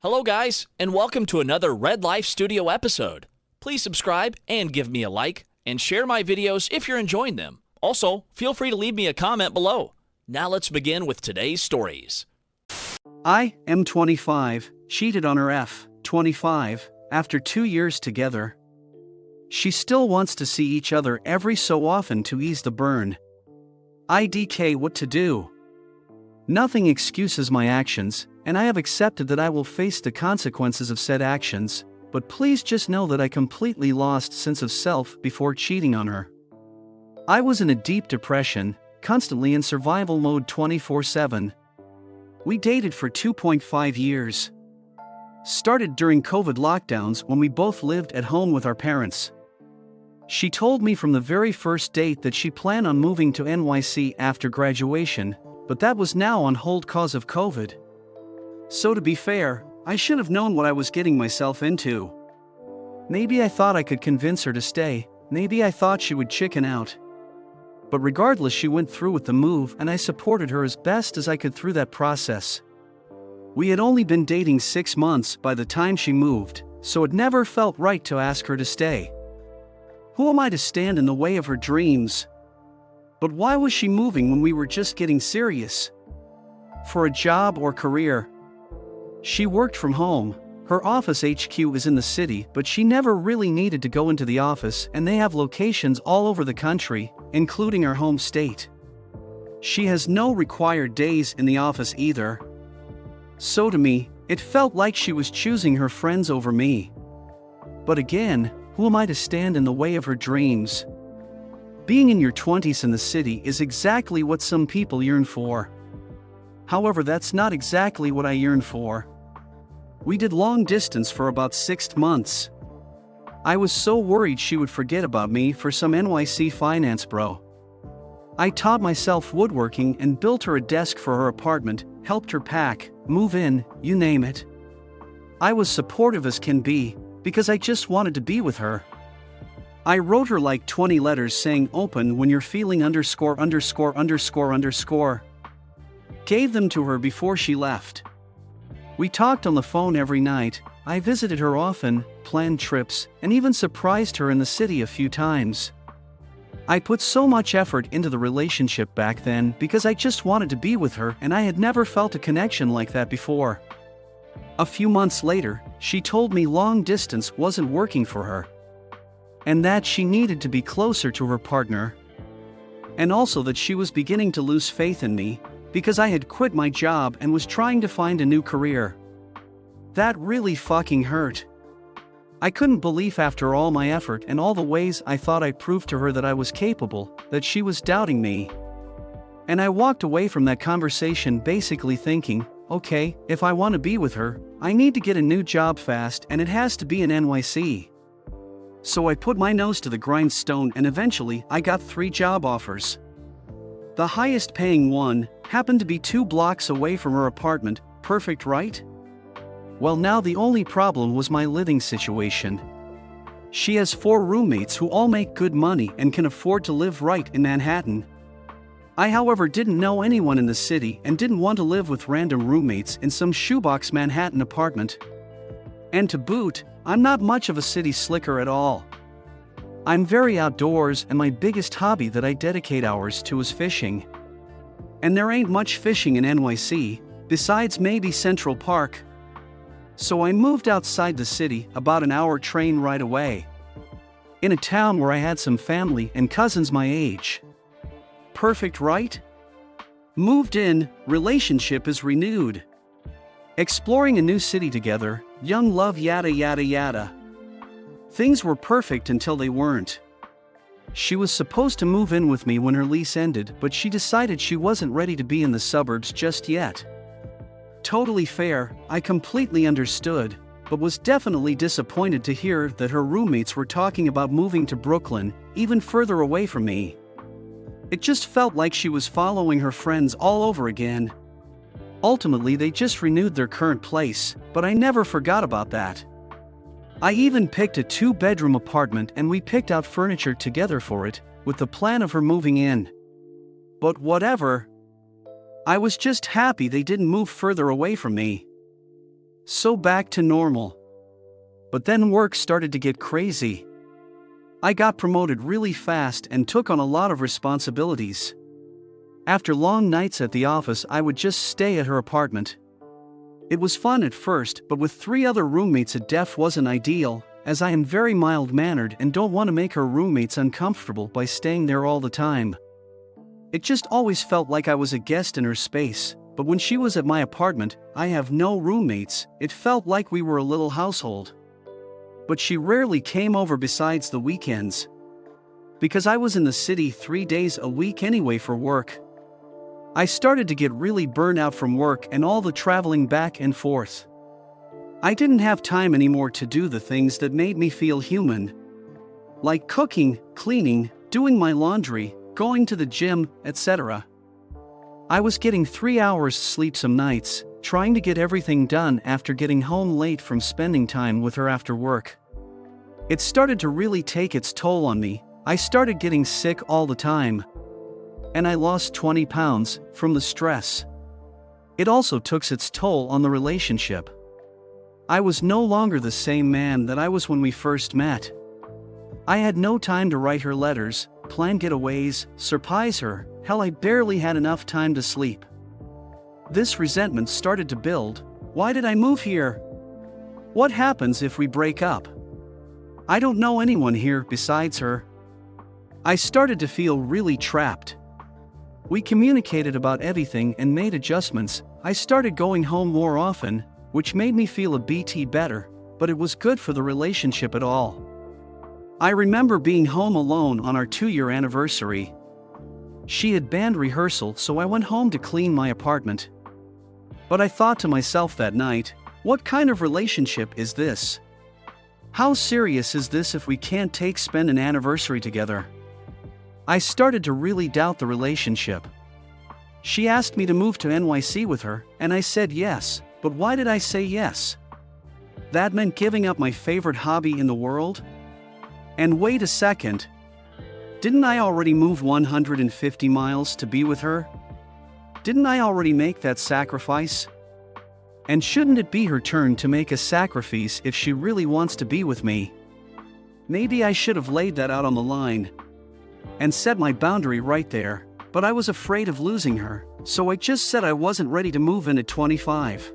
Hello guys, and welcome to another Red Life Studio episode. Please subscribe and give me a like, and share my videos if you're enjoying them. Also, feel free to leave me a comment below. Now let's begin with today's stories. I am 25, cheated on her F25, after 2 years together. She still wants to see each other every so often to ease the burn. IDK what to do? Nothing excuses my actions, and I have accepted that I will face the consequences of said actions, but please just know that I completely lost sense of self before cheating on her. I was in a deep depression, constantly in survival mode 24/7. We dated for 2.5 years. Started during COVID lockdowns when we both lived at home with our parents. She told me from the very first date that she planned on moving to NYC after graduation, but that was now on hold cause of COVID. So to be fair, I should have known what I was getting myself into. Maybe I thought I could convince her to stay, maybe I thought she would chicken out. But regardless, she went through with the move and I supported her as best as I could through that process. We had only been dating 6 months by the time she moved, so it never felt right to ask her to stay. Who am I to stand in the way of her dreams? But why was she moving when we were just getting serious? For a job or career? She worked from home. Her office HQ is in the city, but she never really needed to go into the office, and they have locations all over the country, including her home state. She has no required days in the office either. So to me, it felt like she was choosing her friends over me. But again, who am I to stand in the way of her dreams? Being in your 20s in the city is exactly what some people yearn for. However, that's not exactly what I yearn for. We did long distance for about 6 months. I was so worried she would forget about me for some NYC finance bro. I taught myself woodworking and built her a desk for her apartment, helped her pack, move in, you name it. I was supportive as can be, because I just wanted to be with her. I wrote her like 20 letters saying open when you're feeling ______. Gave them to her before she left. We talked on the phone every night, I visited her often, planned trips, and even surprised her in the city a few times. I put so much effort into the relationship back then because I just wanted to be with her, and I had never felt a connection like that before. A few months later, she told me long distance wasn't working for her, and that she needed to be closer to her partner, and also that she was beginning to lose faith in me, because I had quit my job and was trying to find a new career. That really fucking hurt. I couldn't believe after all my effort and all the ways I thought I proved to her that I was capable, that she was doubting me. And I walked away from that conversation basically thinking, okay, if I want to be with her, I need to get a new job fast and it has to be in NYC. So I put my nose to the grindstone and eventually I got 3 job offers. The highest paying one happened to be 2 blocks away from her apartment, perfect right? Well, now the only problem was my living situation. She has 4 roommates who all make good money and can afford to live right in Manhattan. I however didn't know anyone in the city and didn't want to live with random roommates in some shoebox Manhattan apartment. And to boot, I'm not much of a city slicker at all. I'm very outdoors and my biggest hobby that I dedicate hours to is fishing. And there ain't much fishing in NYC, besides maybe Central Park. So I moved outside the city, about an hour train ride away. In a town where I had some family and cousins my age. Perfect right? Moved in, relationship is renewed. Exploring a new city together, young love yada yada yada. Things were perfect until they weren't. She was supposed to move in with me when her lease ended, but she decided she wasn't ready to be in the suburbs just yet. Totally fair, I completely understood, but was definitely disappointed to hear that her roommates were talking about moving to Brooklyn, even further away from me. It just felt like she was following her friends all over again. Ultimately, they just renewed their current place, but I never forgot about that. I even picked a 2-bedroom apartment and we picked out furniture together for it, with the plan of her moving in. But whatever. I was just happy they didn't move further away from me. so back to normal. But then work started to get crazy. I got promoted really fast and took on a lot of responsibilities. After long nights at the office, I would just stay at her apartment. It was fun at first, but with 3 other roommates it wasn't ideal, as I am very mild-mannered and don't want to make her roommates uncomfortable by staying there all the time. It just always felt like I was a guest in her space, but when she was at my apartment, I have no roommates, it felt like we were a little household. But she rarely came over besides the weekends. Because I was in the city 3 days a week anyway for work. I started to get really burnt out from work and all the traveling back and forth. I didn't have time anymore to do the things that made me feel human. Like cooking, cleaning, doing my laundry, going to the gym, etc. I was getting 3 hours sleep some nights, trying to get everything done after getting home late from spending time with her after work. It started to really take its toll on me. I started getting sick all the time. And I lost 20 pounds from the stress. It also took its toll on the relationship. I was no longer the same man that I was when we first met. I had no time to write her letters, plan getaways, surprise her. Hell, I barely had enough time to sleep. This resentment started to build. Why did I move here? What happens if we break up? I don't know anyone here besides her. I started to feel really trapped. We communicated about everything and made adjustments. I started going home more often, which made me feel a bit better, but it was good for the relationship at all. I remember being home alone on our 2-year anniversary. She had band rehearsal, so I went home to clean my apartment. But I thought to myself that night, what kind of relationship is this? How serious is this if we can't spend an anniversary together? I started to really doubt the relationship. She asked me to move to NYC with her, and I said yes, but why did I say yes? That meant giving up my favorite hobby in the world? And wait a second. Didn't I already move 150 miles to be with her? Didn't I already make that sacrifice? And shouldn't it be her turn to make a sacrifice if she really wants to be with me? Maybe I should have laid that out on the line and set my boundary right there, but I was afraid of losing her, so I just said I wasn't ready to move in at 25.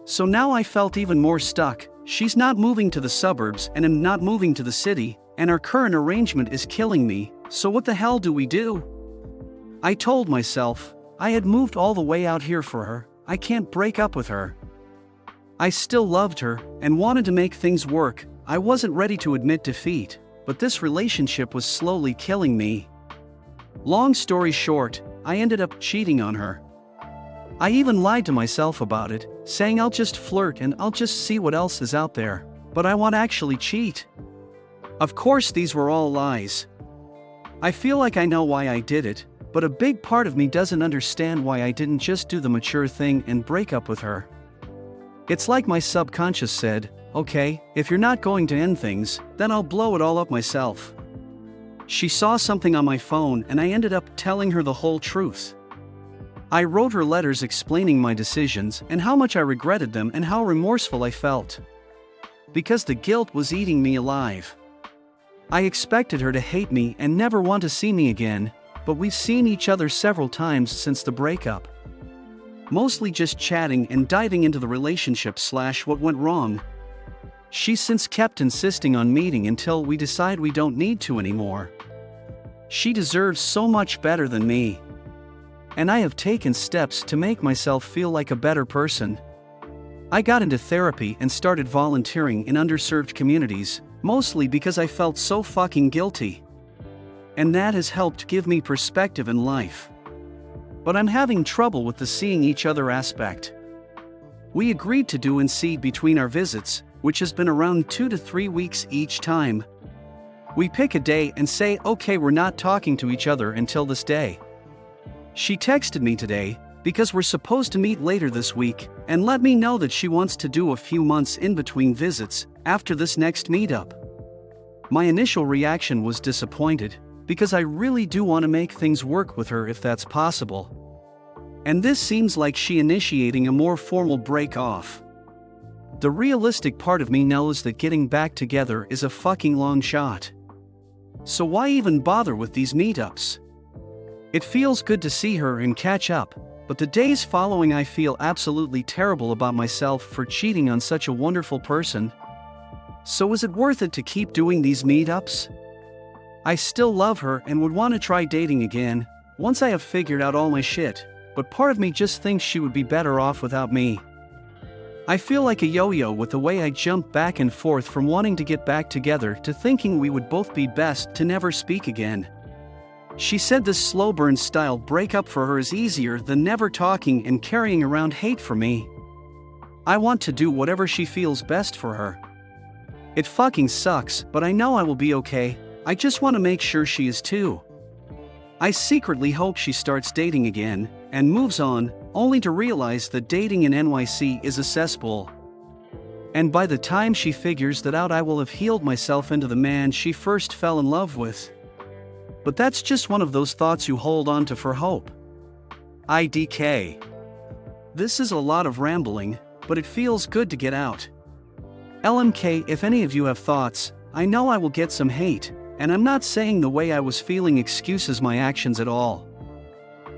So now I felt even more stuck. She's not moving to the suburbs and I'm not moving to the city, and our current arrangement is killing me, so what the hell do we do? I told myself, I had moved all the way out here for her, I can't break up with her. I still loved her and wanted to make things work. I wasn't ready to admit defeat, but this relationship was slowly killing me. Long story short, I ended up cheating on her. I even lied to myself about it, saying I'll just flirt and I'll just see what else is out there, but I won't actually cheat. Of course, these were all lies. I feel like I know why I did it, but a big part of me doesn't understand why I didn't just do the mature thing and break up with her. It's like my subconscious said, okay, if you're not going to end things, then I'll blow it all up myself. She saw something on my phone and I ended up telling her the whole truth. I wrote her letters explaining my decisions and how much I regretted them and how remorseful I felt. Because the guilt was eating me alive. I expected her to hate me and never want to see me again, but we've seen each other several times since the breakup. Mostly just chatting and diving into the relationship / what went wrong. She's since kept insisting on meeting until we decide we don't need to anymore. She deserves so much better than me. And I have taken steps to make myself feel like a better person. I got into therapy and started volunteering in underserved communities, mostly because I felt so fucking guilty. And that has helped give me perspective in life. But I'm having trouble with the seeing each other aspect. We agreed to do and see between our visits, which has been around 2 to 3 weeks each time. We pick a day and say, okay, we're not talking to each other until this day. She texted me today, because we're supposed to meet later this week, and let me know that she wants to do a few months in between visits, after this next meetup. My initial reaction was disappointed, because I really do want to make things work with her if that's possible. And this seems like she initiating a more formal break off. The realistic part of me knows that getting back together is a fucking long shot. So why even bother with these meetups? It feels good to see her and catch up, but the days following I feel absolutely terrible about myself for cheating on such a wonderful person. So is it worth it to keep doing these meetups? I still love her and would want to try dating again, once I have figured out all my shit, but part of me just thinks she would be better off without me. I feel like a yo-yo with the way I jump back and forth from wanting to get back together to thinking we would both be best to never speak again. She said this slow burn style breakup for her is easier than never talking and carrying around hate for me. I want to do whatever she feels best for her. It fucking sucks, but I know I will be okay. I just want to make sure she is too. I secretly hope she starts dating again and moves on, only to realize that dating in NYC is a cesspool. And by the time she figures that out, I will have healed myself into the man she first fell in love with. But that's just one of those thoughts you hold on to for hope. IDK. This is a lot of rambling, but it feels good to get out. LMK, if any of you have thoughts, I know I will get some hate, and I'm not saying the way I was feeling excuses my actions at all.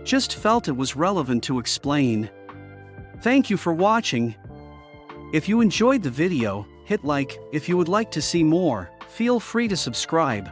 Just felt it was relevant to explain. Thank you for watching. If you enjoyed the video, hit like. If you would like to see more, feel free to subscribe.